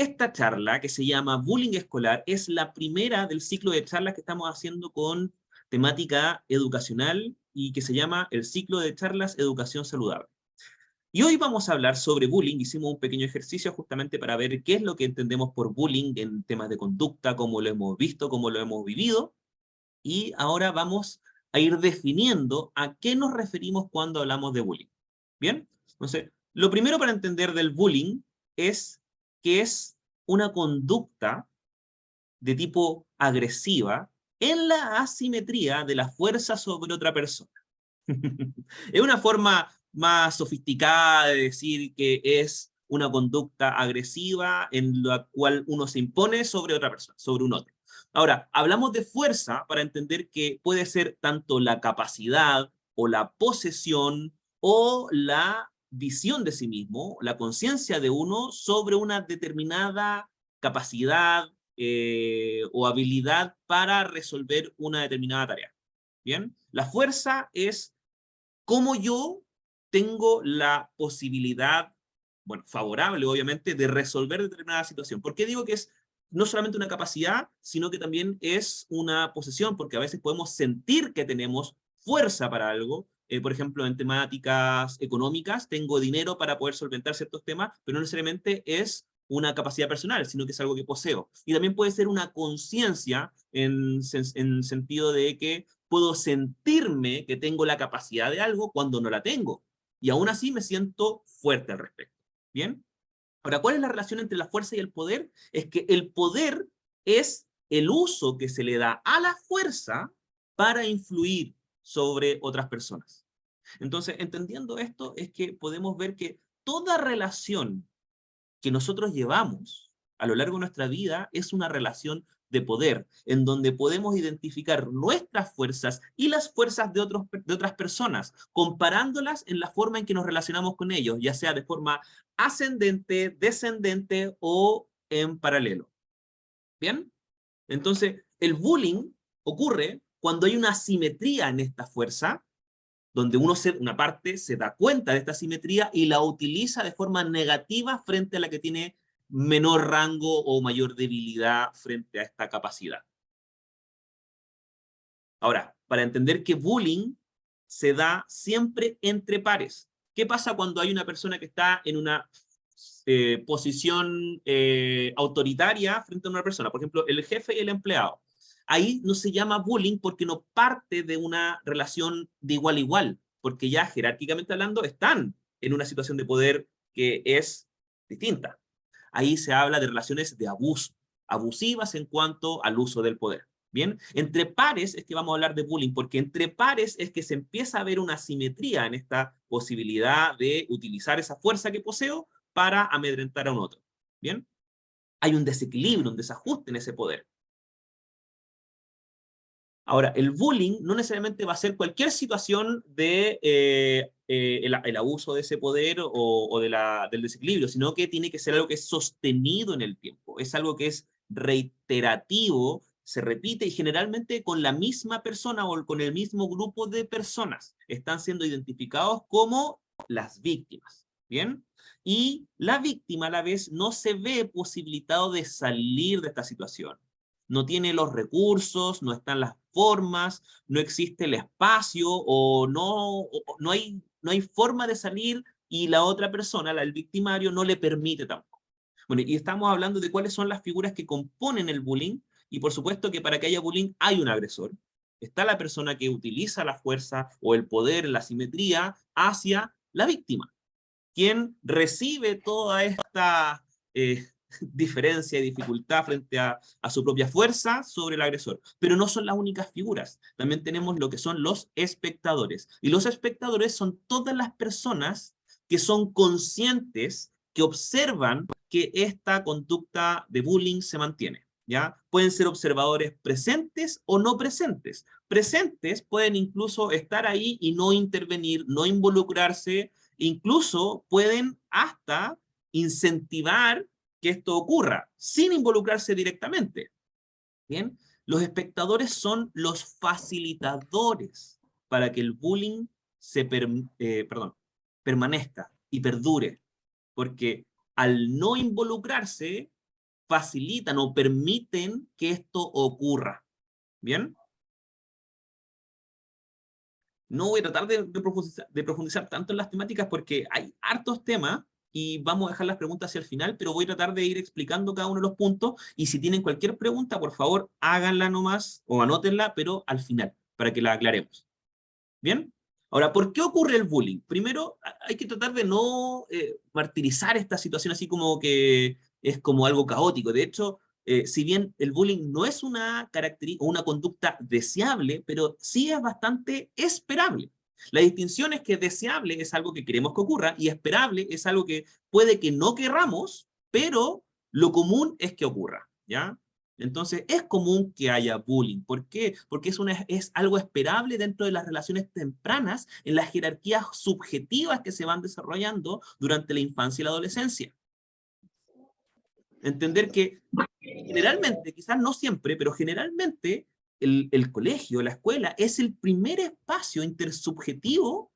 Esta charla, que se llama Bullying Escolar, es la primera del ciclo de charlas que estamos haciendo con temática educacional y que se llama el ciclo de charlas Educación Saludable. Y hoy vamos a hablar sobre bullying. Hicimos un pequeño ejercicio justamente para ver qué es lo que entendemos por bullying en temas de conducta, cómo lo hemos visto, cómo lo hemos vivido. Y ahora vamos a ir definiendo a qué nos referimos cuando hablamos de bullying. ¿Bien? Entonces, lo primero para entender del bullying es que es una conducta de tipo agresiva en la asimetría de la fuerza sobre otra persona. Es una forma más sofisticada de decir que es una conducta agresiva en la cual uno se impone sobre otra persona, sobre un otro. Ahora, hablamos de fuerza para entender que puede ser tanto la capacidad o la posesión o la visión de sí mismo, la conciencia de uno sobre una determinada capacidad o habilidad para resolver una determinada tarea. ¿Bien? La fuerza es cómo yo tengo la posibilidad, bueno, favorable obviamente, de resolver determinada situación. ¿Por qué digo que es no solamente una capacidad, sino que también es una posesión? Porque a veces podemos sentir que tenemos fuerza para algo. Por ejemplo, en temáticas económicas, tengo dinero para poder solventar ciertos temas, pero no necesariamente es una capacidad personal, sino que es algo que poseo. Y también puede ser una conciencia en sentido de que puedo sentirme que tengo la capacidad de algo cuando no la tengo. Y aún así me siento fuerte al respecto. ¿Bien? Ahora, ¿cuál es la relación entre la fuerza y el poder? Es que el poder es el uso que se le da a la fuerza para influir sobre otras personas. Entonces, entendiendo esto, es que podemos ver que toda relación que nosotros llevamos a lo largo de nuestra vida es una relación de poder, en donde podemos identificar nuestras fuerzas y las fuerzas de otras personas, comparándolas en la forma en que nos relacionamos con ellos, ya sea de forma ascendente, descendente o en paralelo. ¿Bien? Entonces, el bullying ocurre cuando hay una asimetría en esta fuerza, donde una parte se da cuenta de esta asimetría y la utiliza de forma negativa frente a la que tiene menor rango o mayor debilidad frente a esta capacidad. Ahora, para entender que bullying se da siempre entre pares. ¿Qué pasa cuando hay una persona que está en una posición autoritaria frente a una persona? Por ejemplo, el jefe y el empleado. Ahí no se llama bullying porque no parte de una relación de igual a igual, porque ya jerárquicamente hablando están en una situación de poder que es distinta. Ahí se habla de relaciones de abuso, abusivas en cuanto al uso del poder. Bien, entre pares es que vamos a hablar de bullying, porque entre pares es que se empieza a ver una asimetría en esta posibilidad de utilizar esa fuerza que poseo para amedrentar a un otro. Bien, hay un desequilibrio, un desajuste en ese poder. Ahora, el bullying no necesariamente va a ser cualquier situación de el abuso de ese poder o del desequilibrio, sino que tiene que ser algo que es sostenido en el tiempo, es algo que es reiterativo, se repite y generalmente con la misma persona o con el mismo grupo de personas. Están siendo identificados como las víctimas, ¿bien? Y la víctima a la vez no se ve posibilitado de salir de esta situación, no tiene los recursos, no están las formas, no existe el espacio o no hay forma de salir y la otra persona, el victimario, no le permite tampoco. Bueno, y estamos hablando de cuáles son las figuras que componen el bullying y por supuesto que para que haya bullying hay un agresor. Está la persona que utiliza la fuerza o el poder, la simetría hacia la víctima, quien recibe toda esta diferencia y dificultad frente a su propia fuerza sobre el agresor. Pero no son las únicas figuras. También tenemos lo que son los espectadores. Y los espectadores son todas las personas que son conscientes, que observan que esta conducta de bullying se mantiene. ¿Ya? Pueden ser observadores presentes o no presentes. Presentes pueden incluso estar ahí y no intervenir, no involucrarse, incluso pueden hasta incentivar que esto ocurra sin involucrarse directamente. ¿Bien? Los espectadores son los facilitadores para que el bullying permanezca y perdure, porque al no involucrarse facilitan o permiten que esto ocurra. ¿Bien? No voy a tratar de profundizar tanto en las temáticas porque hay hartos temas y vamos a dejar las preguntas hacia el final, pero voy a tratar de ir explicando cada uno de los puntos y si tienen cualquier pregunta, por favor, háganla nomás o anótenla, pero al final, para que la aclaremos. ¿Bien? Ahora, ¿por qué ocurre el bullying? Primero, hay que tratar de no martirizar esta situación así como que es como algo caótico. De hecho, si bien el bullying no es una característica o una conducta deseable, pero sí es bastante esperable. La distinción es que deseable es algo que queremos que ocurra y esperable es algo que puede que no querramos, pero lo común es que ocurra, ¿ya? Entonces, es común que haya bullying. ¿Por qué? Porque es algo esperable dentro de las relaciones tempranas en las jerarquías subjetivas que se van desarrollando durante la infancia y la adolescencia. Entender que generalmente, quizás no siempre, pero generalmente el colegio, la escuela, es el primer espacio intersubjetivo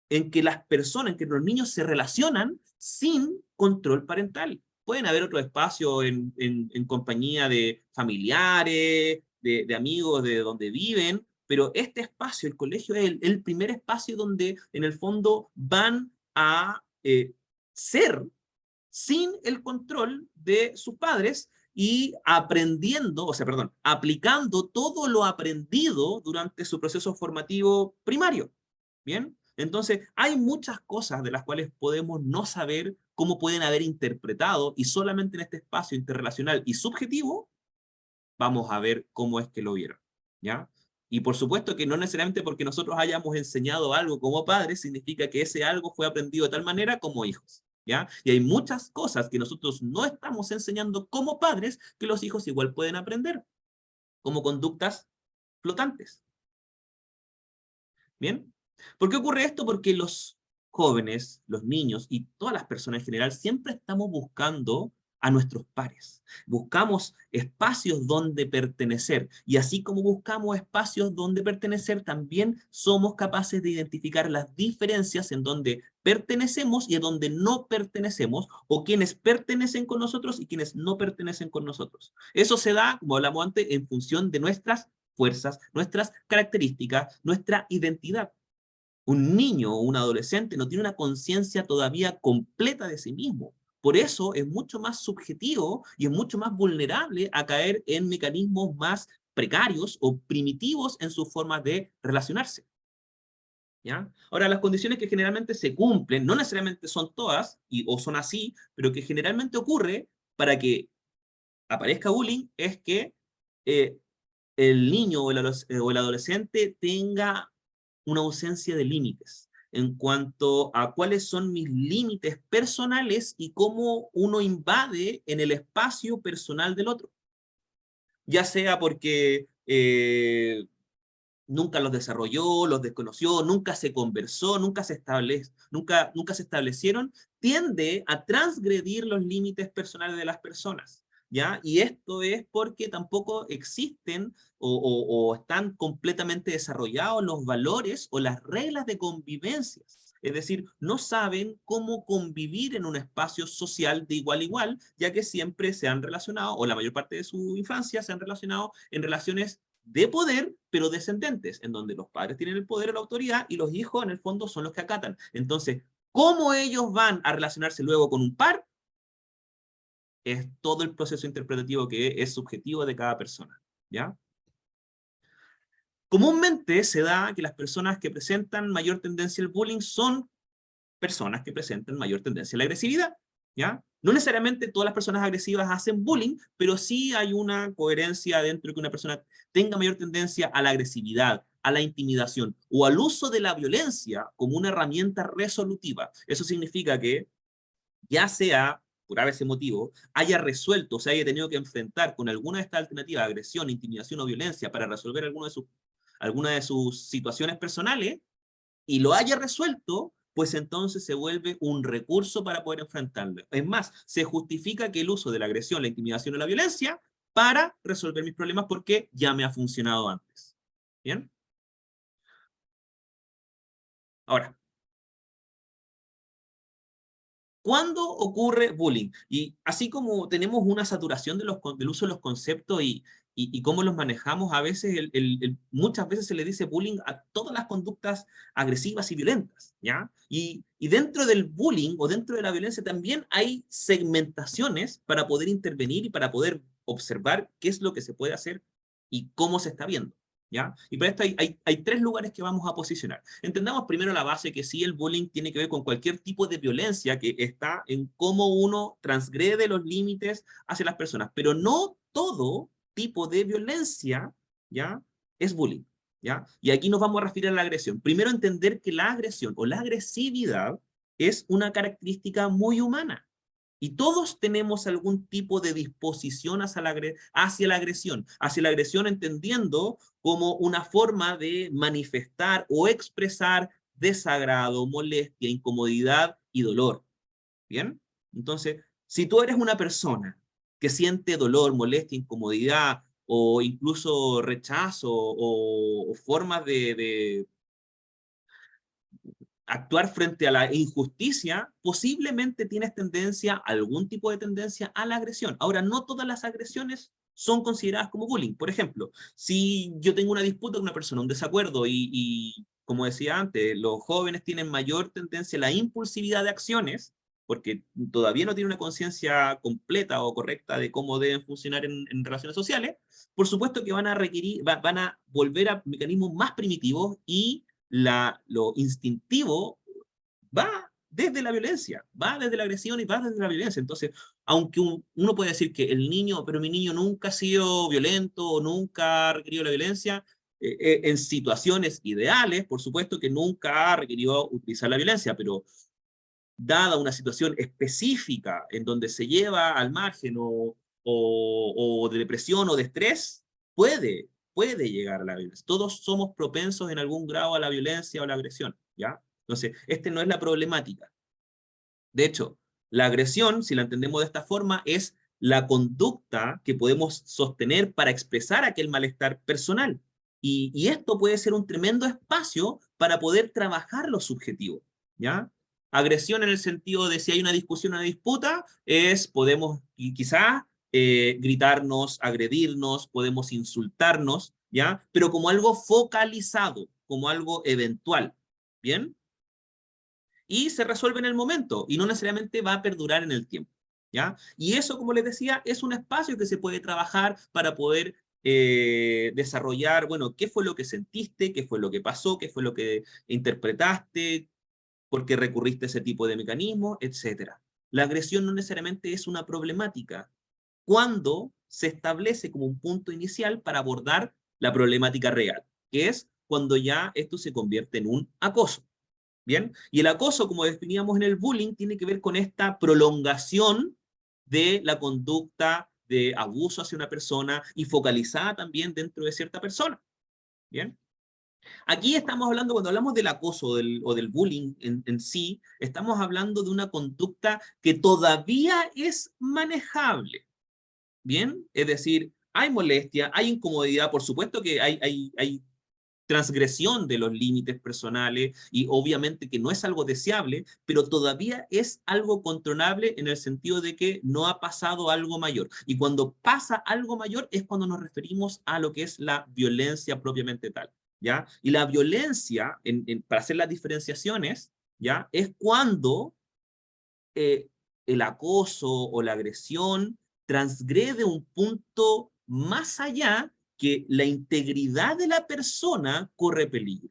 en que las personas, en que los niños se relacionan sin control parental. Pueden haber otros espacios en compañía de familiares, de amigos, de donde viven, pero este espacio, el colegio, es el primer espacio donde en el fondo van a ser sin el control de sus padres y aprendiendo, o sea, perdón, aplicando todo lo aprendido durante su proceso formativo primario. ¿Bien? Entonces, hay muchas cosas de las cuales podemos no saber cómo pueden haber interpretado y solamente en este espacio interrelacional y subjetivo vamos a ver cómo es que lo vieron. ¿Ya? Y por supuesto que no necesariamente porque nosotros hayamos enseñado algo como padres significa que ese algo fue aprendido de tal manera como hijos. ¿Ya? Y hay muchas cosas que nosotros no estamos enseñando como padres que los hijos igual pueden aprender, como conductas flotantes. ¿Bien? ¿Por qué ocurre esto? Porque los jóvenes, los niños y todas las personas en general siempre estamos buscando a nuestros pares. Buscamos espacios donde pertenecer. Y así como buscamos espacios donde pertenecer, también somos capaces de identificar las diferencias en donde pertenecemos y en donde no pertenecemos, o quienes pertenecen con nosotros y quienes no pertenecen con nosotros. Eso se da, como hablamos antes, en función de nuestras fuerzas, nuestras características, nuestra identidad. Un niño o un adolescente no tiene una conciencia todavía completa de sí mismo. Por eso es mucho más subjetivo y es mucho más vulnerable a caer en mecanismos más precarios o primitivos en sus formas de relacionarse. ¿Ya? Ahora, las condiciones que generalmente se cumplen, no necesariamente son todas o son así, pero que generalmente ocurre para que aparezca bullying es que eh, el niño o el adolescente tenga una ausencia de límites en cuanto a cuáles son mis límites personales y cómo uno invade en el espacio personal del otro. Ya sea porque nunca los desarrolló, los desconoció, nunca se conversó, nunca se establecieron, tiende a transgredir los límites personales de las personas. ¿Ya? Y esto es porque tampoco existen o están completamente desarrollados los valores o las reglas de convivencia. Es decir, no saben cómo convivir en un espacio social de igual a igual, ya que siempre se han relacionado, o la mayor parte de su infancia se han relacionado en relaciones de poder, pero descendentes, en donde los padres tienen el poder o la autoridad y los hijos en el fondo son los que acatan. Entonces, ¿cómo ellos van a relacionarse luego con un par? Es todo el proceso interpretativo que es subjetivo de cada persona, ¿ya? Comúnmente se da que las personas que presentan mayor tendencia al bullying son personas que presentan mayor tendencia a la agresividad, ¿ya? No necesariamente todas las personas agresivas hacen bullying, pero sí hay una coherencia dentro de que una persona tenga mayor tendencia a la agresividad, a la intimidación o al uso de la violencia como una herramienta resolutiva. Eso significa que ya sea por ese motivo, haya resuelto, o se haya tenido que enfrentar con alguna de estas alternativas, agresión, intimidación o violencia para resolver alguna de sus situaciones personales, y lo haya resuelto, pues entonces se vuelve un recurso para poder enfrentarlo. Es más, se justifica que el uso de la agresión, la intimidación o la violencia para resolver mis problemas porque ya me ha funcionado antes. ¿Bien? Ahora, ¿Cuándo ocurre bullying? Y así como tenemos una saturación del uso de los conceptos y cómo los manejamos, a veces, muchas veces se le dice bullying a todas las conductas agresivas y violentas, ¿ya? Y dentro del bullying o dentro de la violencia también hay segmentaciones para poder intervenir y para poder observar qué es lo que se puede hacer y cómo se está viendo. ¿Ya? Y para esto hay tres lugares que vamos a posicionar. Entendamos primero la base que sí, el bullying tiene que ver con cualquier tipo de violencia que está en cómo uno transgrede los límites hacia las personas, pero no todo tipo de violencia, ¿ya? Es bullying, ¿ya? Y aquí nos vamos a referir a la agresión. Primero entender que la agresión o la agresividad es una característica muy humana. Y todos tenemos algún tipo de disposición hacia la agresión entendiendo como una forma de manifestar o expresar desagrado, molestia, incomodidad y dolor. ¿Bien? Entonces, si tú eres una persona que siente dolor, molestia, incomodidad o incluso rechazo o formas de actuar frente a la injusticia, posiblemente tienes tendencia, algún tipo de tendencia a la agresión. Ahora, no todas las agresiones son consideradas como bullying. Por ejemplo, si yo tengo una disputa con una persona, un desacuerdo, como decía antes, los jóvenes tienen mayor tendencia a la impulsividad de acciones, porque todavía no tienen una conciencia completa o correcta de cómo deben funcionar en relaciones sociales, por supuesto que van a requerir, van a volver a mecanismos más primitivos y lo instintivo va desde la violencia, va desde la agresión y va desde la violencia. Entonces, aunque uno puede decir que el niño, pero mi niño nunca ha sido violento o nunca ha requerido la violencia, en situaciones ideales, por supuesto que nunca ha requerido utilizar la violencia, pero dada una situación específica en donde se lleva al margen o de depresión o de estrés, puede llegar a la violencia. Todos somos propensos en algún grado a la violencia o a la agresión, ¿ya? Entonces, no es la problemática. De hecho, la agresión, si la entendemos de esta forma, es la conducta que podemos sostener para expresar aquel malestar personal. Y esto puede ser un tremendo espacio para poder trabajar los subjetivos, ¿ya? Agresión en el sentido de si hay una discusión, una disputa, podemos quizás gritarnos, agredirnos, podemos insultarnos, ¿ya? Pero como algo focalizado, como algo eventual, ¿bien? Y se resuelve en el momento y no necesariamente va a perdurar en el tiempo, ¿ya? Y eso, como les decía, es un espacio que se puede trabajar para poder desarrollar, bueno, qué fue lo que sentiste, qué fue lo que pasó, qué fue lo que interpretaste, por qué recurriste a ese tipo de mecanismo, etcétera. La agresión no necesariamente es una problemática cuando se establece como un punto inicial para abordar la problemática real, que es cuando ya esto se convierte en un acoso. ¿Bien? Y el acoso, como definíamos en el bullying, tiene que ver con esta prolongación de la conducta de abuso hacia una persona y focalizada también dentro de cierta persona. ¿Bien? Aquí estamos hablando, cuando hablamos del acoso o del bullying en sí, estamos hablando de una conducta que todavía es manejable. ¿Bien? Es decir, hay molestia, hay incomodidad, por supuesto que hay transgresión de los límites personales y obviamente que no es algo deseable, pero todavía es algo controlable en el sentido de que no ha pasado algo mayor. Y cuando pasa algo mayor es cuando nos referimos a lo que es la violencia propiamente tal, ¿ya? Y la violencia, para hacer las diferenciaciones, ¿ya? Es cuando eh, el acoso o la agresión transgrede un punto más allá que la integridad de la persona corre peligro,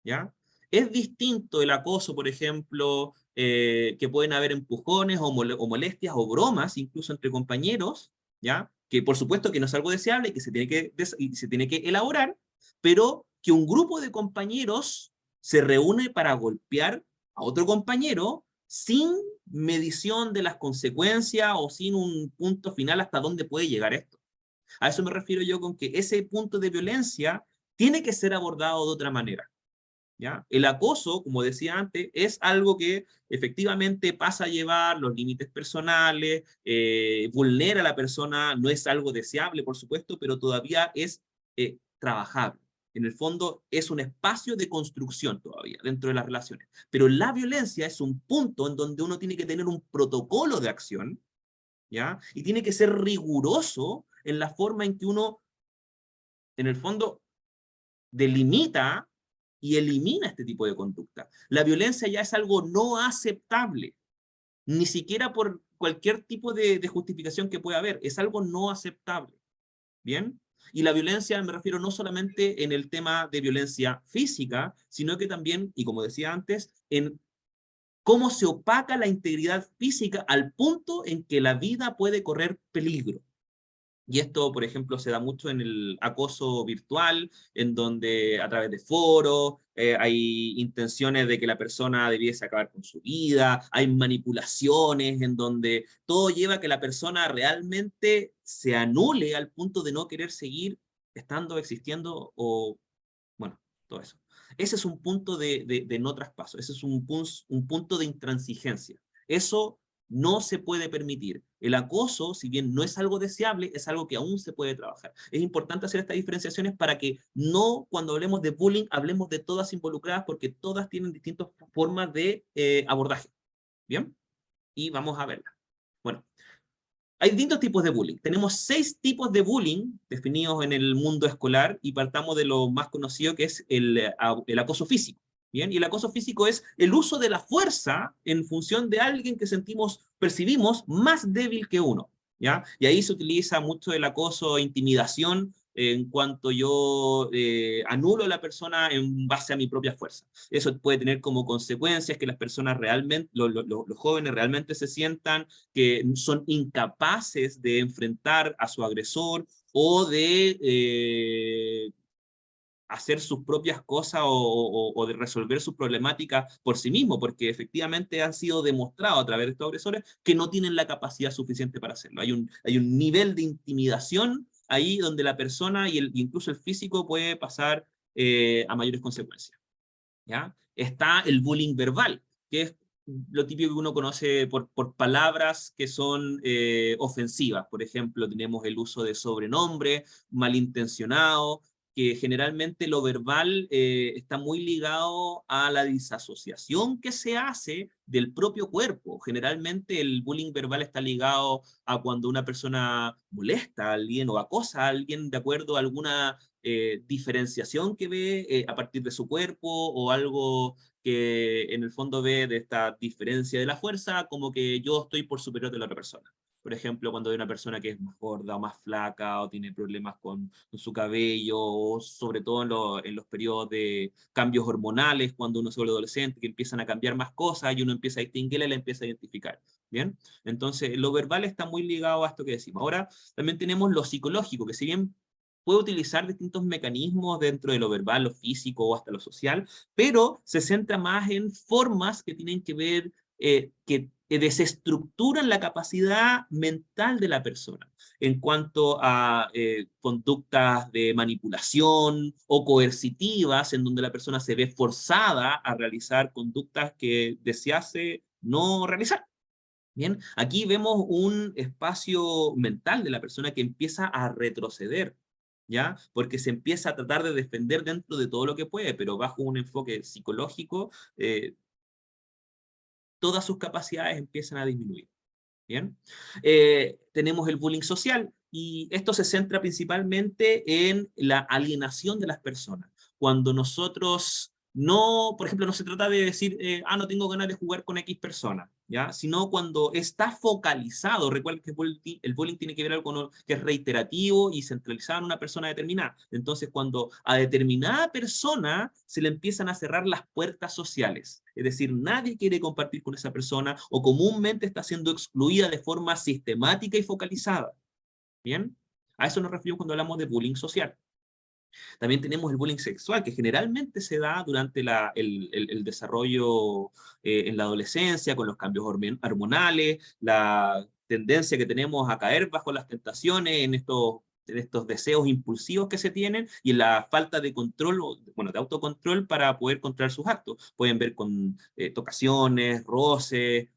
¿ya? Es distinto el acoso, por ejemplo, que pueden haber empujones o molestias o bromas, incluso entre compañeros, ¿ya? Que por supuesto que no es algo deseable y que se tiene que elaborar, pero que un grupo de compañeros se reúne para golpear a otro compañero sin medición de las consecuencias o sin un punto final hasta dónde puede llegar esto. A eso me refiero yo con que ese punto de violencia tiene que ser abordado de otra manera, ¿ya? El acoso, como decía antes, es algo que efectivamente pasa a llevar los límites personales, vulnera a la persona, no es algo deseable, por supuesto, pero todavía es trabajable. En el fondo es un espacio de construcción todavía dentro de las relaciones. Pero la violencia es un punto en donde uno tiene que tener un protocolo de acción, ¿ya? Y tiene que ser riguroso en la forma en que uno, en el fondo, delimita y elimina este tipo de conducta. La violencia ya es algo no aceptable, ni siquiera por cualquier tipo de justificación que pueda haber, es algo no aceptable. ¿Bien? Y la violencia me refiero no solamente en el tema de violencia física, sino que también, y como decía antes, en cómo se opaca la integridad física al punto en que la vida puede correr peligro. Y esto, por ejemplo, se da mucho en el acoso virtual, en donde a través de foros hay intenciones de que la persona debiese acabar con su vida, hay manipulaciones en donde todo lleva a que la persona realmente se anule al punto de no querer seguir estando, existiendo o, bueno, todo eso. Ese es un punto de no traspaso, ese es un punto de intransigencia. Eso no se puede permitir. El acoso, si bien no es algo deseable, es algo que aún se puede trabajar. Es importante hacer estas diferenciaciones para que no, cuando hablemos de bullying, hablemos de todas involucradas, porque todas tienen distintas formas de abordaje. ¿Bien? Y vamos a verla. Bueno, hay distintos tipos de bullying. Tenemos 6 tipos de bullying definidos en el mundo escolar y partamos de lo más conocido que es el acoso físico. ¿Bien? Y el acoso físico es el uso de la fuerza en función de alguien que sentimos, percibimos más débil que uno. ¿Ya? Y ahí se utiliza mucho el acoso e intimidación en cuanto yo anulo a la persona en base a mi propia fuerza. Eso puede tener como consecuencias que las personas realmente, los jóvenes realmente se sientan que son incapaces de enfrentar a su agresor o de hacer sus propias cosas o de resolver sus problemáticas por sí mismos, porque efectivamente han sido demostrados a través de estos agresores que no tienen la capacidad suficiente para hacerlo. Hay un nivel de intimidación ahí donde la persona y incluso el físico puede pasar a mayores consecuencias. ¿Ya? Está el bullying verbal, que es lo típico que uno conoce por palabras que son ofensivas. Por ejemplo, tenemos el uso de sobrenombre malintencionado, que generalmente lo verbal está muy ligado a la disasociación que se hace del propio cuerpo. Generalmente el bullying verbal está ligado a cuando una persona molesta a alguien o acosa a alguien de acuerdo a alguna diferenciación que ve a partir de su cuerpo o algo que en el fondo ve de esta diferencia de la fuerza como que yo estoy por superior de la otra persona. Por ejemplo, cuando hay una persona que es más gorda o más flaca o tiene problemas con su cabello, o sobre todo en los periodos de cambios hormonales, cuando uno se vuelve adolescente, que empiezan a cambiar más cosas y uno empieza a distinguirla y la empieza a identificar. ¿Bien? Entonces, lo verbal está muy ligado a esto que decimos. Ahora, también tenemos lo psicológico, que si bien puede utilizar distintos mecanismos dentro de lo verbal, lo físico o hasta lo social, pero se centra más en formas que tienen que ver, que desestructuran la capacidad mental de la persona en cuanto a conductas de manipulación o coercitivas, en donde la persona se ve forzada a realizar conductas que desease no realizar. Bien, aquí vemos un espacio mental de la persona que empieza a retroceder, ¿ya? Porque se empieza a tratar de defender dentro de todo lo que puede, pero bajo un enfoque psicológico, todas sus capacidades empiezan a disminuir. ¿Bien? Tenemos el bullying social y esto se centra principalmente en la alienación de las personas. Cuando nosotros no, por ejemplo, no se trata de decir, no tengo ganas de jugar con X persona, ¿ya? Sino cuando está focalizado, recuerden que el bullying tiene que ver algo con, que es reiterativo y centralizado en una persona determinada. Entonces, cuando a determinada persona se le empiezan a cerrar las puertas sociales, es decir, nadie quiere compartir con esa persona o comúnmente está siendo excluida de forma sistemática y focalizada. ¿Bien? A eso nos referimos cuando hablamos de bullying social. También tenemos el bullying sexual, que generalmente se da durante el desarrollo en la adolescencia, con los cambios hormonales, la tendencia que tenemos a caer bajo las tentaciones en estos deseos impulsivos que se tienen y en la falta de control, bueno, de autocontrol para poder controlar sus actos. Pueden ver con tocaciones, roces,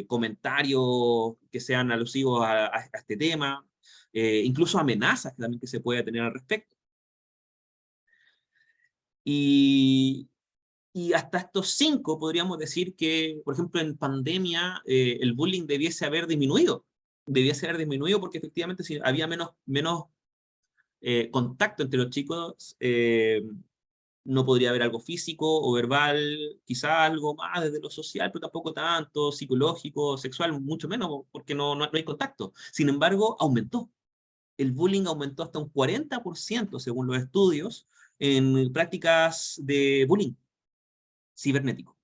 comentarios que sean alusivos a este tema, incluso amenazas también que se puede tener al respecto. Y, y hasta estos 5 podríamos decir que, por ejemplo, en pandemia el bullying debiese haber disminuido. Debiese haber disminuido porque efectivamente si había menos contacto entre los chicos, no podría haber algo físico o verbal, quizá algo más desde lo social, pero tampoco tanto, psicológico, sexual, mucho menos, porque no hay contacto. Sin embargo, aumentó. El bullying aumentó hasta un 40%, según los estudios, en prácticas de bullying cibernético.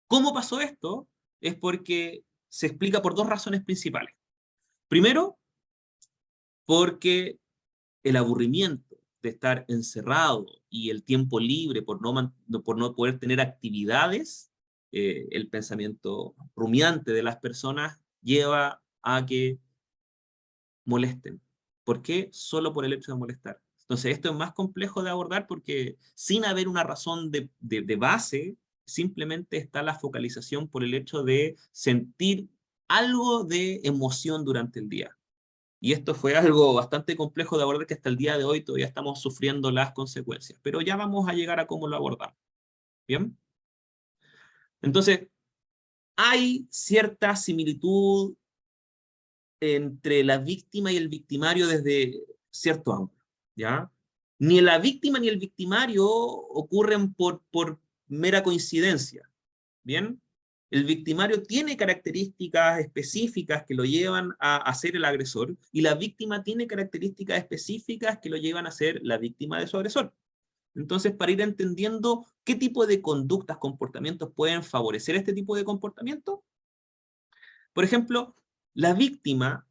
¿Cómo pasó esto? Es porque se explica por 2 razones principales. Primero, porque el aburrimiento de estar encerrado y el tiempo libre por no poder tener actividades, el pensamiento rumiante de las personas lleva a que molesten. ¿Por qué? Solo por el hecho de molestar. Entonces, esto es más complejo de abordar porque sin haber una razón de base, simplemente está la focalización por el hecho de sentir algo de emoción durante el día. Y esto fue algo bastante complejo de abordar que hasta el día de hoy todavía estamos sufriendo las consecuencias. Pero ya vamos a llegar a cómo lo abordamos. ¿Bien? Entonces, hay cierta similitud entre la víctima y el victimario desde cierto ángulo, ¿ya? Ni la víctima ni el victimario ocurren por mera coincidencia, ¿bien? El victimario tiene características específicas que lo llevan a ser el agresor y la víctima tiene características específicas que lo llevan a ser la víctima de su agresor. Entonces, para ir entendiendo qué tipo de conductas, comportamientos pueden favorecer este tipo de comportamiento, por ejemplo, la víctima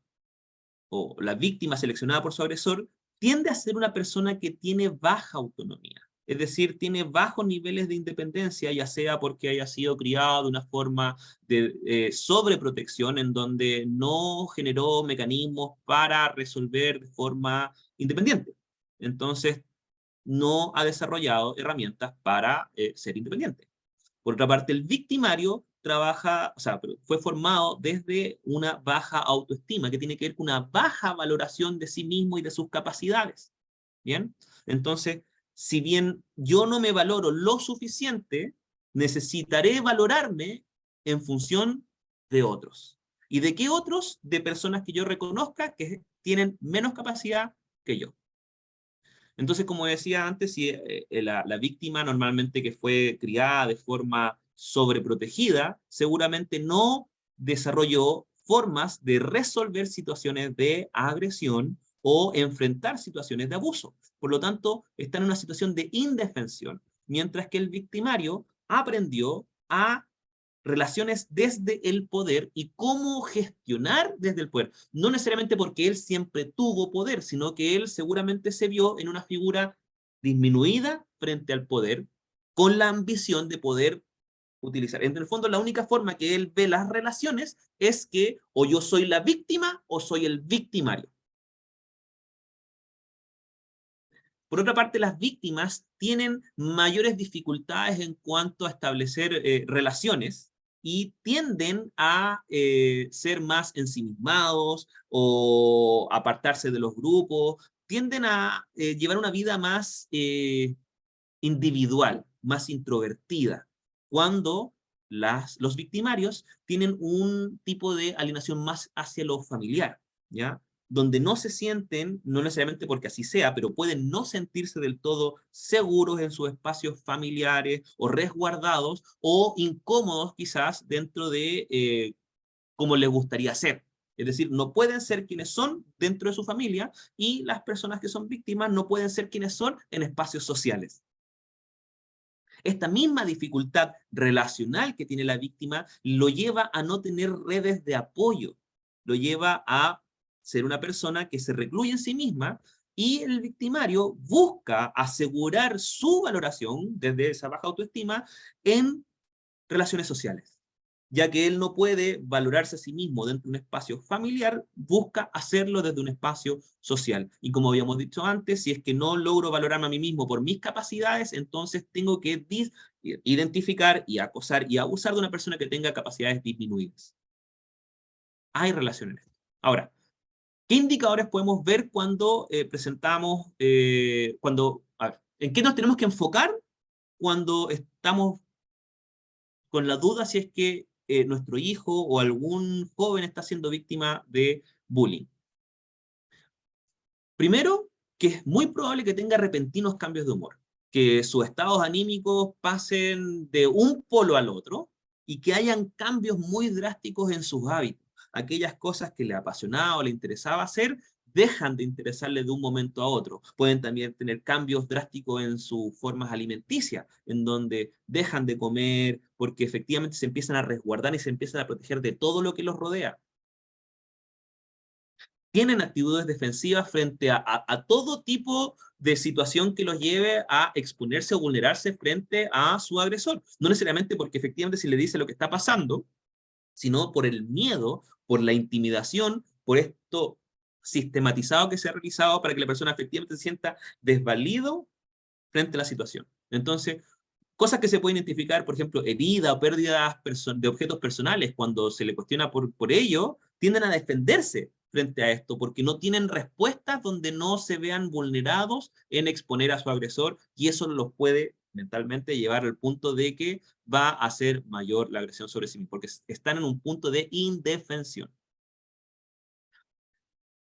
o la víctima seleccionada por su agresor tiende a ser una persona que tiene baja autonomía. Es decir, tiene bajos niveles de independencia, ya sea porque haya sido criado de una forma de sobreprotección en donde no generó mecanismos para resolver de forma independiente. Entonces, no ha desarrollado herramientas para ser independiente. Por otra parte, el victimario trabaja, o sea, fue formado desde una baja autoestima, que tiene que ver con una baja valoración de sí mismo y de sus capacidades. ¿Bien? Entonces, si bien yo no me valoro lo suficiente, necesitaré valorarme en función de otros. ¿Y de qué otros? De personas que yo reconozca que tienen menos capacidad que yo. Entonces, como decía antes, si la víctima normalmente que fue criada de forma sobreprotegida, seguramente no desarrolló formas de resolver situaciones de agresión o enfrentar situaciones de abuso. Por lo tanto, está en una situación de indefensión, mientras que el victimario aprendió a relaciones desde el poder y cómo gestionar desde el poder. No necesariamente porque él siempre tuvo poder, sino que él seguramente se vio en una figura disminuida frente al poder, con la ambición de poder utilizar. En el fondo, la única forma que él ve las relaciones es que o yo soy la víctima o soy el victimario. Por otra parte, las víctimas tienen mayores dificultades en cuanto a establecer relaciones y tienden a ser más ensimismados o apartarse de los grupos, tienden a llevar una vida más individual, más introvertida, cuando los victimarios tienen un tipo de alienación más hacia lo familiar, ¿ya? Donde no se sienten, no necesariamente porque así sea, pero pueden no sentirse del todo seguros en sus espacios familiares o resguardados o incómodos quizás dentro de como les gustaría ser. Es decir, no pueden ser quienes son dentro de su familia y las personas que son víctimas no pueden ser quienes son en espacios sociales. Esta misma dificultad relacional que tiene la víctima lo lleva a no tener redes de apoyo, lo lleva a ser una persona que se recluye en sí misma y el victimario busca asegurar su valoración desde esa baja autoestima en relaciones sociales. Ya que él no puede valorarse a sí mismo dentro de un espacio familiar, busca hacerlo desde un espacio social. Y como habíamos dicho antes, si es que no logro valorarme a mí mismo por mis capacidades, entonces tengo que identificar y acosar y abusar de una persona que tenga capacidades disminuidas. Hay relación en esto. Ahora, ¿qué indicadores podemos ver cuando presentamos, a ver, ¿En qué nos tenemos que enfocar cuando estamos con la duda si es que nuestro hijo o algún joven está siendo víctima de bullying? Primero, que es muy probable que tenga repentinos cambios de humor, que sus estados anímicos pasen de un polo al otro y que hayan cambios muy drásticos en sus hábitos. Aquellas cosas que le apasionaba o le interesaba hacer, dejan de interesarle de un momento a otro. Pueden también tener cambios drásticos en sus formas alimenticias, en donde dejan de comer porque efectivamente se empiezan a resguardar y se empiezan a proteger de todo lo que los rodea. Tienen actitudes defensivas frente a todo tipo de situación que los lleve a exponerse o vulnerarse frente a su agresor. No necesariamente porque efectivamente si le dice lo que está pasando, sino por el miedo, por la intimidación, por esto sistematizado que se ha realizado para que la persona efectivamente se sienta desvalido frente a la situación. Entonces, cosas que se pueden identificar, por ejemplo, herida o pérdidas de objetos personales, cuando se le cuestiona por ello, tienden a defenderse frente a esto, porque no tienen respuestas donde no se vean vulnerados en exponer a su agresor, y eso los puede mentalmente llevar al punto de que va a ser mayor la agresión sobre sí mismo, porque están en un punto de indefensión.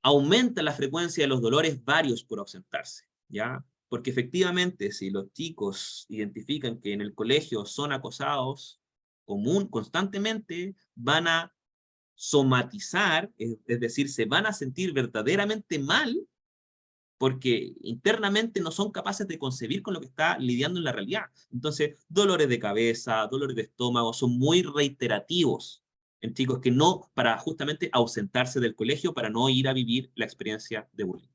Aumenta la frecuencia de los dolores varios por ausentarse, ¿ya? Porque efectivamente, si los chicos identifican que en el colegio son acosados constantemente, van a somatizar, es decir, se van a sentir verdaderamente mal porque internamente no son capaces de concebir con lo que está lidiando en la realidad. Entonces, dolores de cabeza, dolores de estómago, son muy reiterativos en chicos que no, para justamente ausentarse del colegio, para no ir a vivir la experiencia de bullying.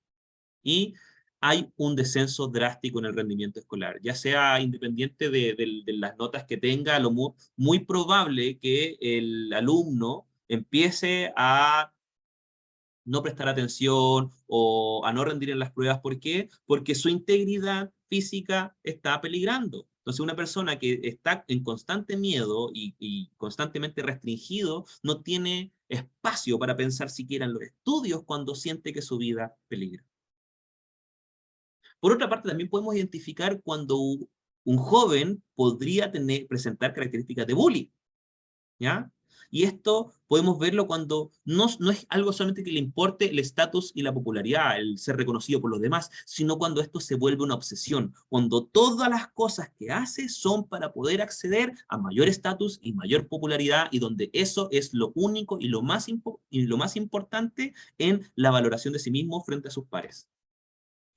Y hay un descenso drástico en el rendimiento escolar, ya sea independiente de las notas que tenga, lo muy probable que el alumno empiece a no prestar atención o a no rendir en las pruebas. ¿Por qué? Porque su integridad física está peligrando. Entonces, una persona que está en constante miedo y constantemente restringido no tiene espacio para pensar siquiera en los estudios cuando siente que su vida peligra. Por otra parte, también podemos identificar cuando un joven podría presentar características de bullying, ¿ya? Y esto podemos verlo cuando no es algo solamente que le importe el estatus y la popularidad, el ser reconocido por los demás, sino cuando esto se vuelve una obsesión, cuando todas las cosas que hace son para poder acceder a mayor estatus y mayor popularidad, y donde eso es lo único y lo más importante en la valoración de sí mismo frente a sus pares.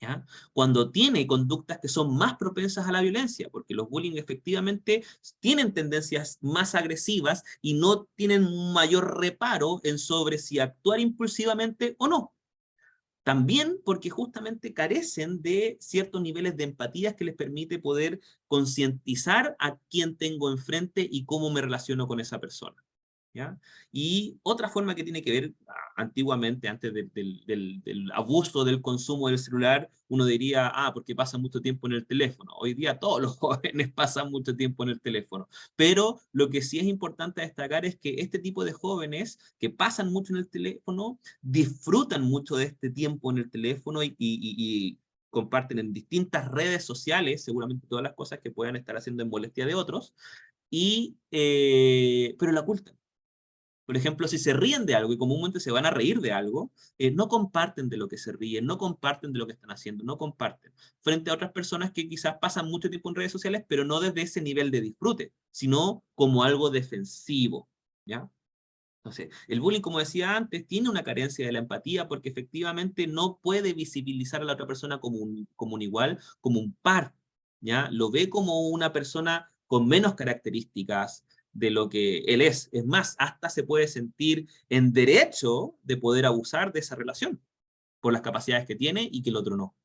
¿Ya? Cuando tiene conductas que son más propensas a la violencia, porque los bullying efectivamente tienen tendencias más agresivas y no tienen un mayor reparo en sobre si actuar impulsivamente o no. También porque justamente carecen de ciertos niveles de empatía que les permite poder concientizar a quién tengo enfrente y cómo me relaciono con esa persona. ¿Ya? Y otra forma que tiene que ver, antiguamente, antes del abuso del consumo del celular, uno diría, porque pasan mucho tiempo en el teléfono. Hoy día todos los jóvenes pasan mucho tiempo en el teléfono. Pero lo que sí es importante destacar es que este tipo de jóvenes que pasan mucho en el teléfono, disfrutan mucho de este tiempo en el teléfono y comparten en distintas redes sociales, seguramente todas las cosas que puedan estar haciendo en molestia de otros, pero la ocultan. Por ejemplo, si se ríen de algo y comúnmente se van a reír de algo, no comparten de lo que se ríen, no comparten de lo que están haciendo, no comparten. Frente a otras personas que quizás pasan mucho tiempo en redes sociales, pero no desde ese nivel de disfrute, sino como algo defensivo, ¿ya? Entonces, el bullying, como decía antes, tiene una carencia de la empatía porque efectivamente no puede visibilizar a la otra persona como un igual, como un par, ¿ya? Lo ve como una persona con menos características de lo que él es. Es más, hasta se puede sentir en derecho de poder abusar de esa relación por las capacidades que tiene y que el otro no.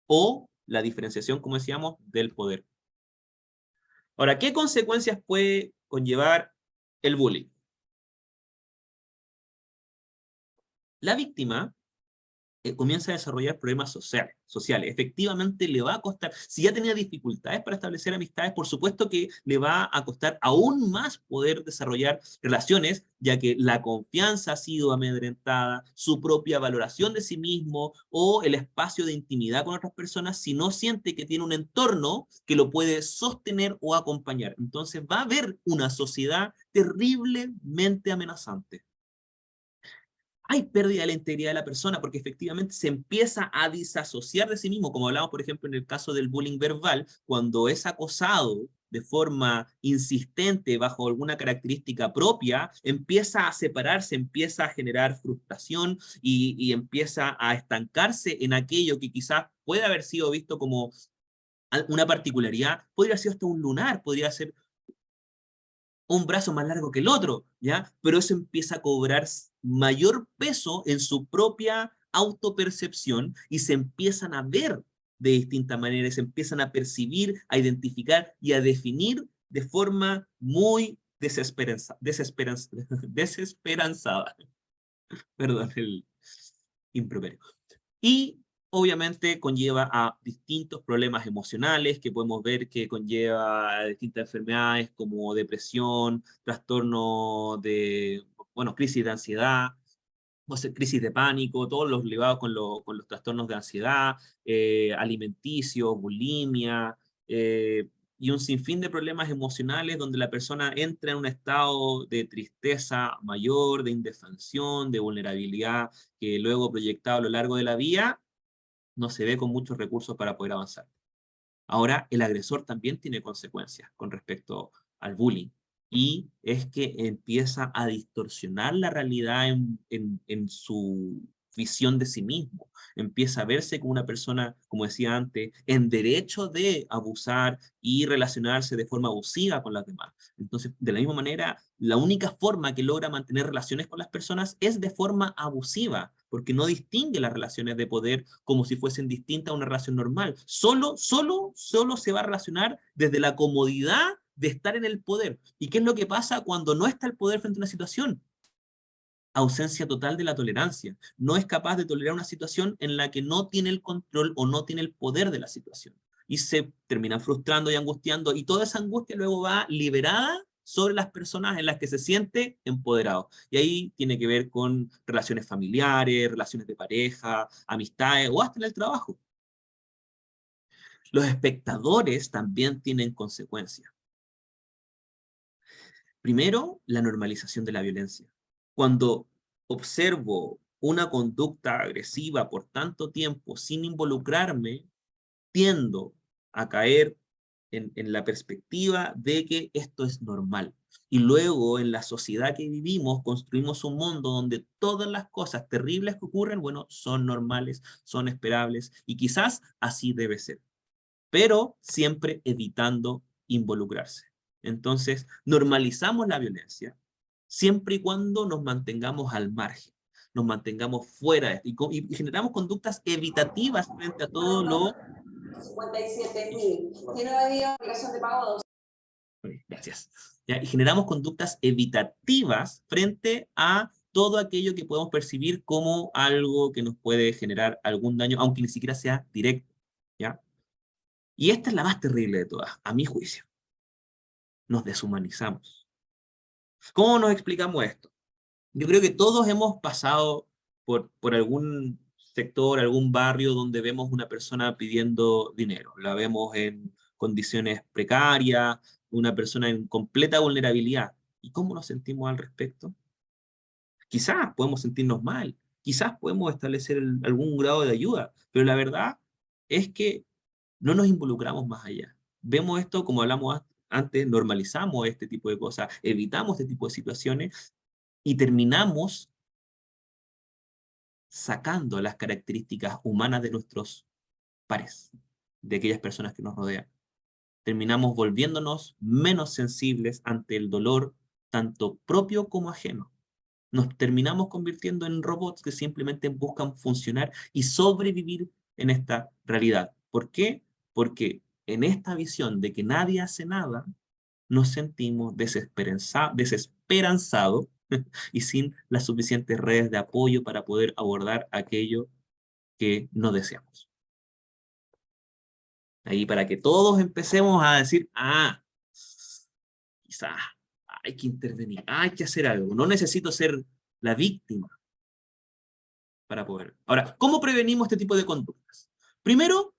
O la diferenciación, como decíamos, del poder. Ahora, ¿qué consecuencias puede conllevar el bullying? La víctima comienza a desarrollar problemas sociales. Efectivamente le va a costar, si ya tenía dificultades para establecer amistades, por supuesto que le va a costar aún más poder desarrollar relaciones, ya que la confianza ha sido amedrentada, su propia valoración de sí mismo o el espacio de intimidad con otras personas, si no siente que tiene un entorno que lo puede sostener o acompañar. Entonces va a haber una sociedad terriblemente amenazante. Hay pérdida de la integridad de la persona porque efectivamente se empieza a disasociar de sí mismo, como hablamos, por ejemplo, en el caso del bullying verbal, cuando es acosado de forma insistente bajo alguna característica propia, empieza a separarse, empieza a generar frustración y empieza a estancarse en aquello que quizás puede haber sido visto como una particularidad, podría ser hasta un lunar, podría ser un brazo más largo que el otro, ¿ya? Pero eso empieza a cobrar mayor peso en su propia autopercepción y se empiezan a ver de distintas maneras, se empiezan a percibir, a identificar y a definir de forma muy desesperanzada. Perdón, el improperio. Y obviamente conlleva a distintos problemas emocionales que podemos ver que conlleva a distintas enfermedades como depresión, trastorno de, bueno, crisis de ansiedad, o sea, crisis de pánico, todos los ligados con los trastornos de ansiedad, alimenticio, bulimia, y un sinfín de problemas emocionales donde la persona entra en un estado de tristeza mayor, de indefensión, de vulnerabilidad, que luego proyectado a lo largo de la vía no se ve con muchos recursos para poder avanzar. Ahora, el agresor también tiene consecuencias con respecto al bullying, y es que empieza a distorsionar la realidad en su visión de sí mismo. Empieza a verse como una persona, como decía antes, en derecho de abusar y relacionarse de forma abusiva con las demás. Entonces, de la misma manera, la única forma que logra mantener relaciones con las personas es de forma abusiva, porque no distingue las relaciones de poder como si fuesen distintas a una relación normal. Solo se va a relacionar desde la comodidad de estar en el poder. ¿Y qué es lo que pasa cuando no está el poder frente a una situación? Ausencia total de la tolerancia. No es capaz de tolerar una situación en la que no tiene el control o no tiene el poder de la situación. Y se terminan frustrando y angustiando, y toda esa angustia luego va liberada sobre las personas en las que se siente empoderado. Y ahí tiene que ver con relaciones familiares, relaciones de pareja, amistades o hasta en el trabajo. Los espectadores también tienen consecuencias. Primero, la normalización de la violencia. Cuando observo una conducta agresiva por tanto tiempo sin involucrarme, tiendo a caer en la perspectiva de que esto es normal. Y luego, en la sociedad que vivimos, construimos un mundo donde todas las cosas terribles que ocurren, bueno, son normales, son esperables, y quizás así debe ser, pero siempre evitando involucrarse. Entonces, normalizamos la violencia siempre y cuando nos mantengamos al margen, nos mantengamos fuera de esto, y generamos conductas evitativas frente a todo lo... 57.000. ¿Tiene habido obligación de pago? Gracias. ¿Ya? Y generamos conductas evitativas frente a todo aquello que podemos percibir como algo que nos puede generar algún daño, aunque ni siquiera sea directo, ¿ya? Y esta es la más terrible de todas, a mi juicio. Nos deshumanizamos. ¿Cómo nos explicamos esto? Yo creo que todos hemos pasado por algún sector, algún barrio donde vemos una persona pidiendo dinero. La vemos en condiciones precarias, una persona en completa vulnerabilidad. ¿Y cómo nos sentimos al respecto? Quizás podemos sentirnos mal, quizás podemos establecer algún grado de ayuda, pero la verdad es que no nos involucramos más allá. Vemos esto, como hablamos antes, normalizamos este tipo de cosas, evitamos este tipo de situaciones y terminamos sacando las características humanas de nuestros pares, de aquellas personas que nos rodean. Terminamos volviéndonos menos sensibles ante el dolor, tanto propio como ajeno. Nos terminamos convirtiendo en robots que simplemente buscan funcionar y sobrevivir en esta realidad. ¿Por qué? Porque en esta visión de que nadie hace nada, nos sentimos desesperanzados y sin las suficientes redes de apoyo para poder abordar aquello que no deseamos. Ahí para que todos empecemos a decir, quizás hay que intervenir, hay que hacer algo, no necesito ser la víctima para poder. Ahora, ¿cómo prevenimos este tipo de conductas? Primero,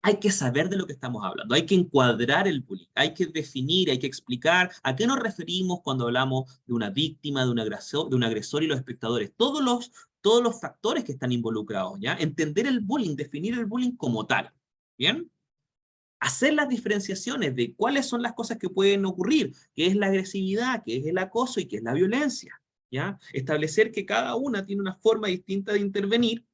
hay que saber de lo que estamos hablando, hay que encuadrar el bullying, hay que definir, hay que explicar a qué nos referimos cuando hablamos de una víctima, de un agresor y los espectadores, todos los factores que están involucrados, ¿ya? Entender el bullying, definir el bullying como tal, ¿bien? Hacer las diferenciaciones de cuáles son las cosas que pueden ocurrir, qué es la agresividad, qué es el acoso y qué es la violencia, ¿ya? Establecer que cada una tiene una forma distinta de intervenir,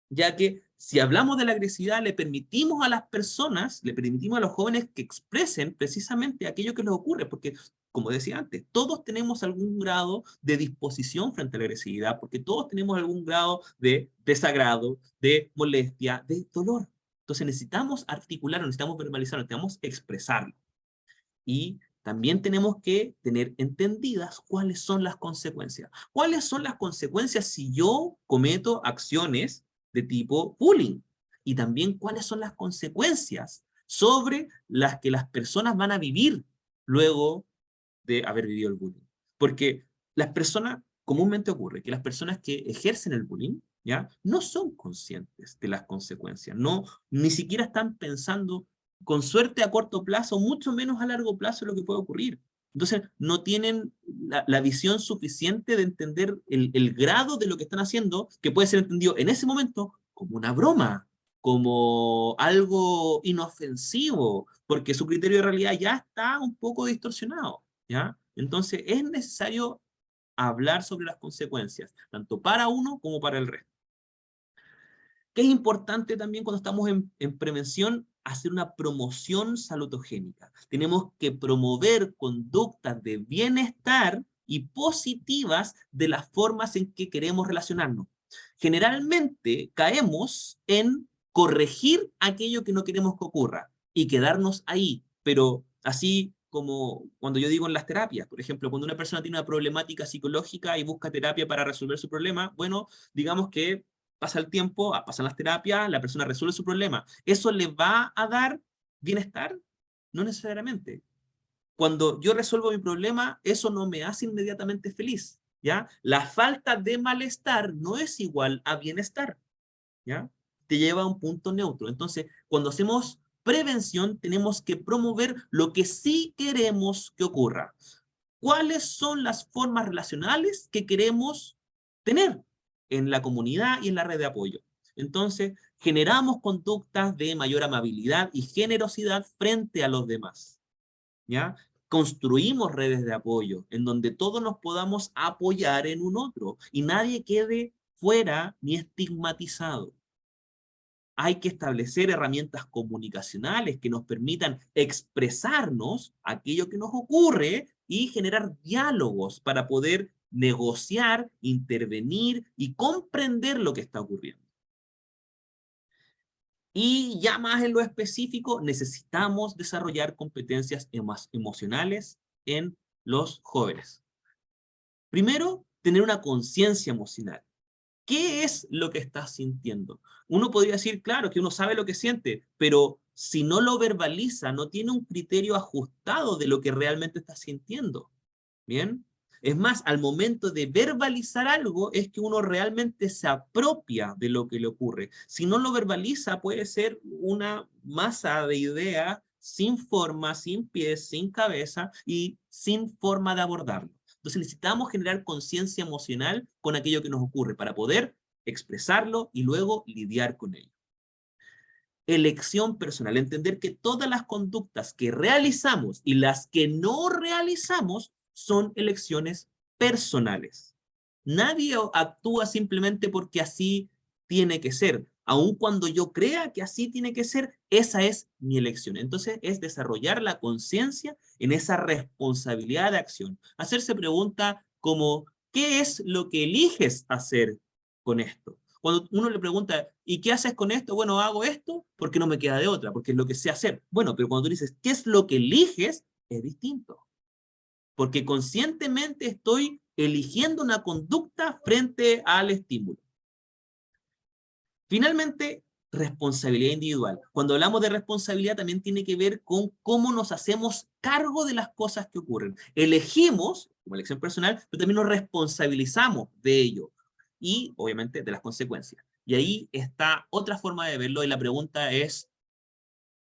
ya que si hablamos de la agresividad, le permitimos a las personas, le permitimos a los jóvenes que expresen precisamente aquello que les ocurre, porque, como decía antes, todos tenemos algún grado de disposición frente a la agresividad, porque todos tenemos algún grado de desagrado, de molestia, de dolor. Entonces necesitamos articularlo, necesitamos verbalizarlo, necesitamos expresarlo. Y también tenemos que tener entendidas cuáles son las consecuencias. ¿Cuáles son las consecuencias si yo cometo acciones de tipo bullying? Y también cuáles son las consecuencias sobre las que las personas van a vivir luego de haber vivido el bullying. Porque las personas, comúnmente ocurre que las personas que ejercen el bullying, ¿ya? No son conscientes de las consecuencias, no, ni siquiera están pensando con suerte a corto plazo, mucho menos a largo plazo lo que puede ocurrir. Entonces, no tienen la visión suficiente de entender el grado de lo que están haciendo, que puede ser entendido en ese momento como una broma, como algo inofensivo, porque su criterio de realidad ya está un poco distorsionado, ¿ya? Entonces, es necesario hablar sobre las consecuencias, tanto para uno como para el resto. ¿Qué es importante también cuando estamos en prevención? Hacer una promoción salutogénica. Tenemos que promover conductas de bienestar y positivas de las formas en que queremos relacionarnos. Generalmente caemos en corregir aquello que no queremos que ocurra y quedarnos ahí, pero así como cuando yo digo en las terapias, por ejemplo, cuando una persona tiene una problemática psicológica y busca terapia para resolver su problema, bueno, digamos que pasa el tiempo, pasan las terapias, la persona resuelve su problema. ¿Eso le va a dar bienestar? No necesariamente. Cuando yo resuelvo mi problema, eso no me hace inmediatamente feliz, ¿ya? La falta de malestar no es igual a bienestar, ¿ya? Te lleva a un punto neutro. Entonces, cuando hacemos prevención, tenemos que promover lo que sí queremos que ocurra. ¿Cuáles son las formas relacionales que queremos tener en la comunidad y en la red de apoyo? Entonces, generamos conductas de mayor amabilidad y generosidad frente a los demás, ¿ya? Construimos redes de apoyo en donde todos nos podamos apoyar en un otro y nadie quede fuera ni estigmatizado. Hay que establecer herramientas comunicacionales que nos permitan expresarnos aquello que nos ocurre y generar diálogos para poder negociar, intervenir y comprender lo que está ocurriendo. Y ya más en lo específico, necesitamos desarrollar competencias emocionales en los jóvenes. Primero, tener una conciencia emocional. ¿Qué es lo que estás sintiendo? Uno podría decir, claro, que uno sabe lo que siente, pero si no lo verbaliza, no tiene un criterio ajustado de lo que realmente está sintiendo. ¿Bien? Es más, al momento de verbalizar algo es que uno realmente se apropia de lo que le ocurre. Si no lo verbaliza, puede ser una masa de ideas sin forma, sin pies, sin cabeza y sin forma de abordarlo. Entonces necesitamos generar conciencia emocional con aquello que nos ocurre para poder expresarlo y luego lidiar con ello. Elección personal, entender que todas las conductas que realizamos y las que no realizamos son elecciones personales. Nadie actúa simplemente porque así tiene que ser. Aun cuando yo crea que así tiene que ser, esa es mi elección. Entonces es desarrollar la conciencia en esa responsabilidad de acción. Hacerse preguntas como, ¿qué es lo que eliges hacer con esto? Cuando uno le pregunta, ¿y qué haces con esto? Bueno, hago esto porque no me queda de otra, porque es lo que sé hacer. Bueno, pero cuando tú dices, ¿qué es lo que eliges? Es distinto. Porque conscientemente estoy eligiendo una conducta frente al estímulo. Finalmente, responsabilidad individual. Cuando hablamos de responsabilidad también tiene que ver con cómo nos hacemos cargo de las cosas que ocurren. Elegimos, como elección personal, pero también nos responsabilizamos de ello y obviamente de las consecuencias. Y ahí está otra forma de verlo y la pregunta es,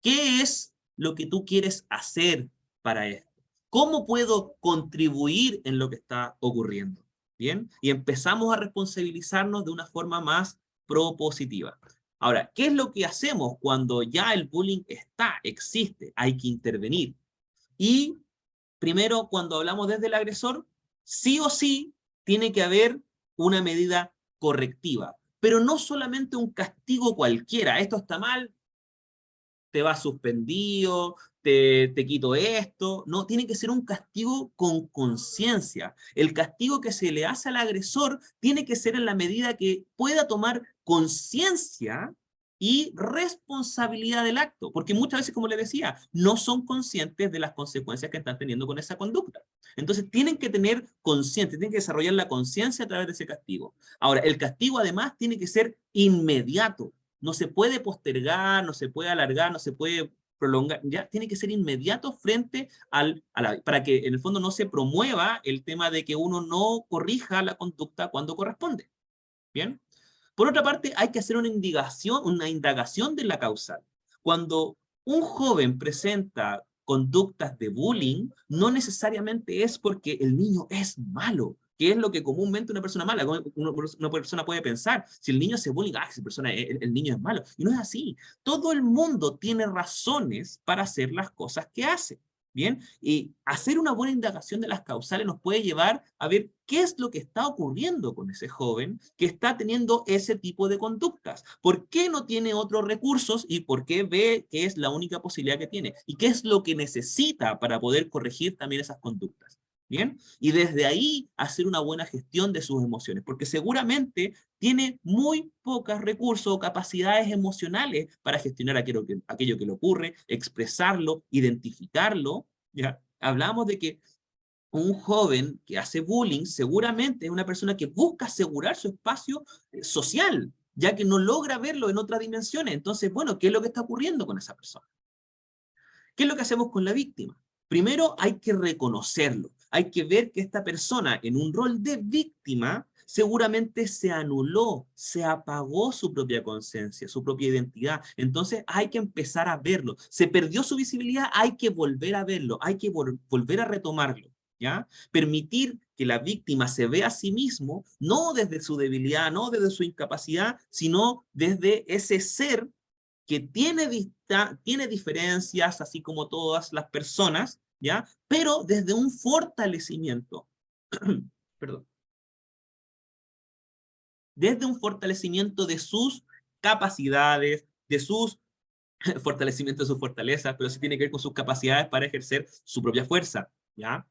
¿qué es lo que tú quieres hacer para esto? ¿Cómo puedo contribuir en lo que está ocurriendo? ¿Bien? Y empezamos a responsabilizarnos de una forma más propositiva. Ahora, ¿qué es lo que hacemos cuando ya el bullying está, existe? Hay que intervenir. Y primero, cuando hablamos desde el agresor, sí o sí tiene que haber una medida correctiva, pero no solamente un castigo cualquiera. Esto está mal, te vas suspendido, te quito esto. No, tiene que ser un castigo con conciencia. El castigo que se le hace al agresor tiene que ser en la medida que pueda tomar conciencia y responsabilidad del acto, porque muchas veces, como le decía, no son conscientes de las consecuencias que están teniendo con esa conducta. Entonces tienen que tener conciencia, tienen que desarrollar la conciencia a través de ese castigo. Ahora, el castigo además tiene que ser inmediato. No se puede postergar, no se puede alargar, no se puede prolongar, ya tiene que ser inmediato frente para que en el fondo no se promueva el tema de que uno no corrija la conducta cuando corresponde. ¿Bien? Por otra parte, hay que hacer una indagación de la causal. Cuando un joven presenta conductas de bullying, no necesariamente es porque el niño es malo, que es lo que comúnmente una persona mala, una persona puede pensar. Si el niño hace bullying, el niño es malo. Y no es así. Todo el mundo tiene razones para hacer las cosas que hace. Bien, y hacer una buena indagación de las causales nos puede llevar a ver qué es lo que está ocurriendo con ese joven que está teniendo ese tipo de conductas. ¿Por qué no tiene otros recursos y por qué ve que es la única posibilidad que tiene? ¿Y qué es lo que necesita para poder corregir también esas conductas? Bien, y desde ahí hacer una buena gestión de sus emociones, porque seguramente tiene muy pocos recursos o capacidades emocionales para gestionar aquello que le ocurre, expresarlo, identificarlo. ¿Ya? Hablamos de que un joven que hace bullying seguramente es una persona que busca asegurar su espacio social, ya que no logra verlo en otras dimensiones. Entonces, bueno, ¿qué es lo que está ocurriendo con esa persona? ¿Qué es lo que hacemos con la víctima? Primero hay que reconocerlo, hay que ver que esta persona en un rol de víctima seguramente se anuló, se apagó su propia conciencia, su propia identidad. Entonces hay que empezar a verlo. Se perdió su visibilidad, hay que volver a verlo, hay que volver a retomarlo. ¿Ya? Permitir que la víctima se vea a sí mismo, no desde su debilidad, no desde su incapacidad, sino desde ese ser que tiene diferencias, así como todas las personas, ¿ya? Pero desde un fortalecimiento, perdón, desde un fortalecimiento de sus capacidades, de sus fortalecimiento de sus fortalezas, pero sí tiene que ver con sus capacidades para ejercer su propia fuerza, ¿ya?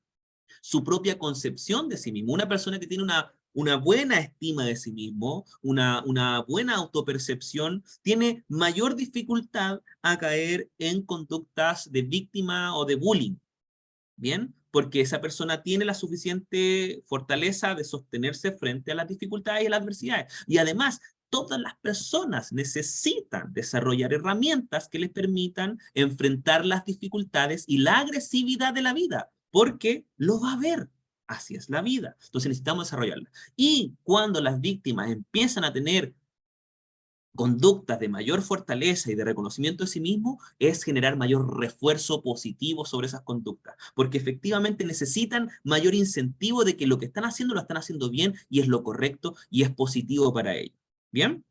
Su propia concepción de sí mismo. Una persona que tiene una buena estima de sí mismo, una buena autopercepción, tiene mayor dificultad a caer en conductas de víctima o de bullying. ¿Bien? Porque esa persona tiene la suficiente fortaleza de sostenerse frente a las dificultades y a las adversidades. Y además, todas las personas necesitan desarrollar herramientas que les permitan enfrentar las dificultades y la agresividad de la vida, porque lo va a ver. Así es la vida. Entonces necesitamos desarrollarla. Y cuando las víctimas empiezan a tener conductas de mayor fortaleza y de reconocimiento de sí mismo es generar mayor refuerzo positivo sobre esas conductas, porque efectivamente necesitan mayor incentivo de que lo que están haciendo lo están haciendo bien y es lo correcto y es positivo para ellos. ¿Bien?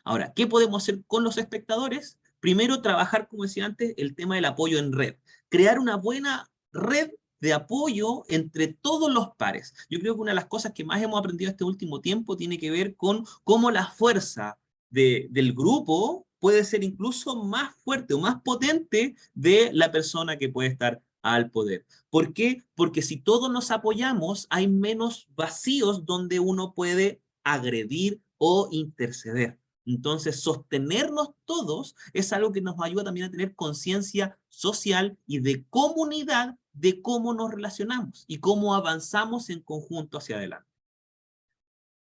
Ahora, ¿qué podemos hacer con los espectadores? Primero, trabajar, como decía antes, el tema del apoyo en red. Crear una buena red de apoyo entre todos los pares. Yo creo que una de las cosas que más hemos aprendido este último tiempo tiene que ver con cómo la fuerza del grupo puede ser incluso más fuerte o más potente de la persona que puede estar al poder. ¿Por qué? Porque si todos nos apoyamos, hay menos vacíos donde uno puede agredir o interceder. Entonces, sostenernos todos es algo que nos ayuda también a tener conciencia social y de comunidad de cómo nos relacionamos y cómo avanzamos en conjunto hacia adelante.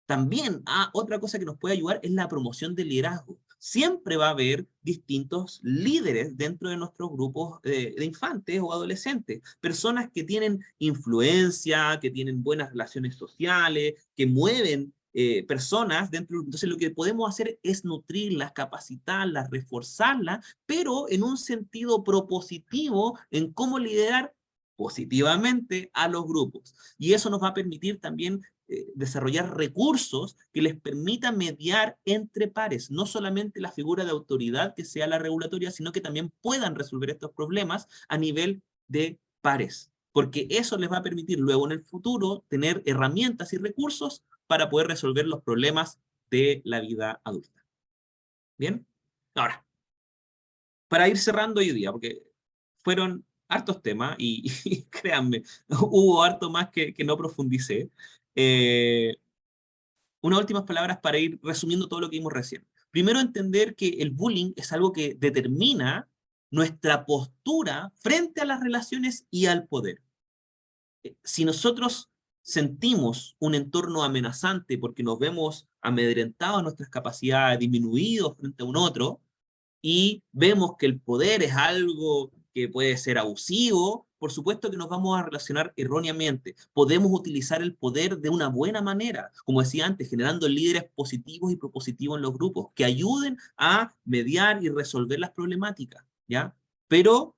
También, otra cosa que nos puede ayudar es la promoción del liderazgo. Siempre va a haber distintos líderes dentro de nuestros grupos de infantes o adolescentes. Personas que tienen influencia, que tienen buenas relaciones sociales, que mueven personas dentro. Entonces lo que podemos hacer es nutrirlas, capacitarlas, reforzarlas, pero en un sentido propositivo en cómo liderar positivamente a los grupos. Y eso nos va a permitir también desarrollar recursos que les permitan mediar entre pares, no solamente la figura de autoridad que sea la regulatoria, sino que también puedan resolver estos problemas a nivel de pares, porque eso les va a permitir luego en el futuro tener herramientas y recursos para poder resolver los problemas de la vida adulta. ¿Bien? Ahora, para ir cerrando hoy día, porque fueron hartos temas y créanme, hubo harto más que no profundicé. Eh, Unas últimas palabras para ir resumiendo todo lo que vimos recién. Primero, entender que el bullying es algo que determina nuestra postura frente a las relaciones y al poder. Si nosotros sentimos un entorno amenazante porque nos vemos amedrentados en nuestras capacidades, disminuidos frente a un otro, y vemos que el poder es algo que puede ser abusivo, por supuesto que nos vamos a relacionar erróneamente. Podemos utilizar el poder de una buena manera, como decía antes, generando líderes positivos y propositivos en los grupos, que ayuden a mediar y resolver las problemáticas, ¿ya? Pero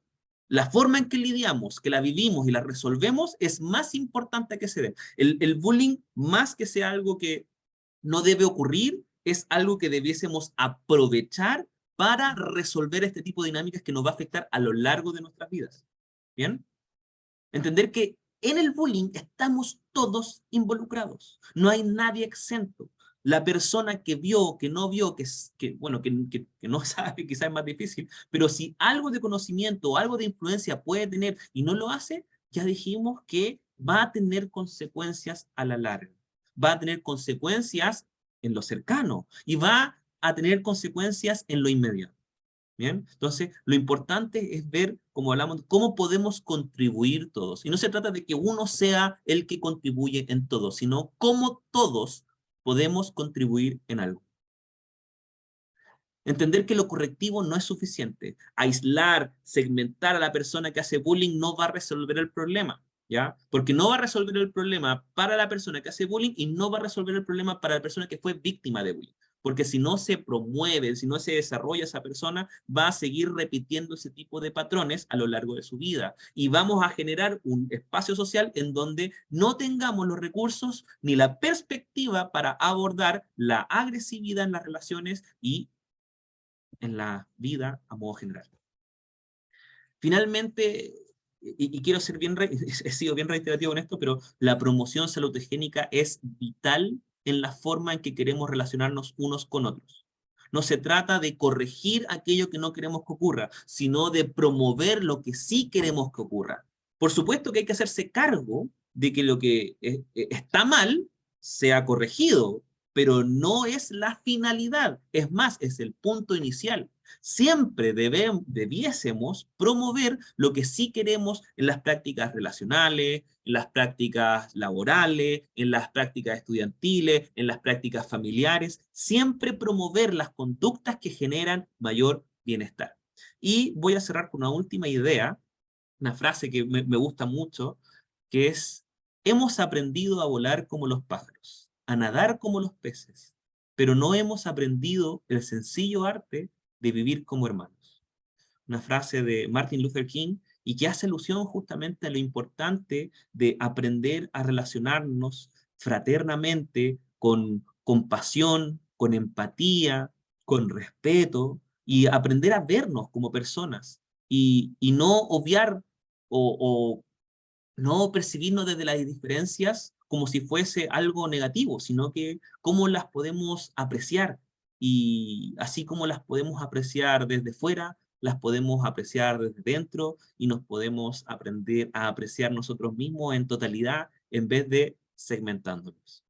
la forma en que lidiamos, que la vivimos y la resolvemos es más importante que se dé. El bullying, más que sea algo que no debe ocurrir, es algo que debiésemos aprovechar para resolver este tipo de dinámicas que nos va a afectar a lo largo de nuestras vidas. ¿Bien? Entender que en el bullying estamos todos involucrados. No hay nadie exento. La persona que vio, que no vio, bueno, que no sabe, quizás es más difícil, pero si algo de conocimiento o algo de influencia puede tener y no lo hace, ya dijimos que va a tener consecuencias a la larga. Va a tener consecuencias en lo cercano y va a tener consecuencias en lo inmediato. ¿Bien? Entonces, lo importante es ver, como hablamos, cómo podemos contribuir todos. Y no se trata de que uno sea el que contribuye en todo, sino cómo todos podemos contribuir en algo. Entender que lo correctivo no es suficiente. Aislar, segmentar a la persona que hace bullying no va a resolver el problema, ¿ya? Porque no va a resolver el problema para la persona que hace bullying y no va a resolver el problema para la persona que fue víctima de bullying. Porque si no se promueve, si no se desarrolla esa persona, va a seguir repitiendo ese tipo de patrones a lo largo de su vida. Y vamos a generar un espacio social en donde no tengamos los recursos ni la perspectiva para abordar la agresividad en las relaciones y en la vida a modo general. Finalmente, y quiero ser bien, he sido bien reiterativo en esto, pero la promoción salutogénica es vital en la forma en que queremos relacionarnos unos con otros. No se trata de corregir aquello que no queremos que ocurra, sino de promover lo que sí queremos que ocurra. Por supuesto que hay que hacerse cargo de que lo que está mal sea corregido, pero no es la finalidad. Es más, es el punto inicial. Siempre debiésemos promover lo que sí queremos en las prácticas relacionales, en las prácticas laborales, en las prácticas estudiantiles, en las prácticas familiares. Siempre promover las conductas que generan mayor bienestar. Y voy a cerrar con una última idea, una frase que me gusta mucho, que es: hemos aprendido a volar como los pájaros, a nadar como los peces, pero no hemos aprendido el sencillo arte de vivir como hermanos. Una frase de Martin Luther King y que hace alusión justamente a lo importante de aprender a relacionarnos fraternamente, con compasión, con empatía, con respeto, y aprender a vernos como personas y no obviar o no percibirnos desde las diferencias como si fuese algo negativo, sino que cómo las podemos apreciar, y así como las podemos apreciar desde fuera, las podemos apreciar desde dentro y nos podemos aprender a apreciar nosotros mismos en totalidad en vez de segmentándonos.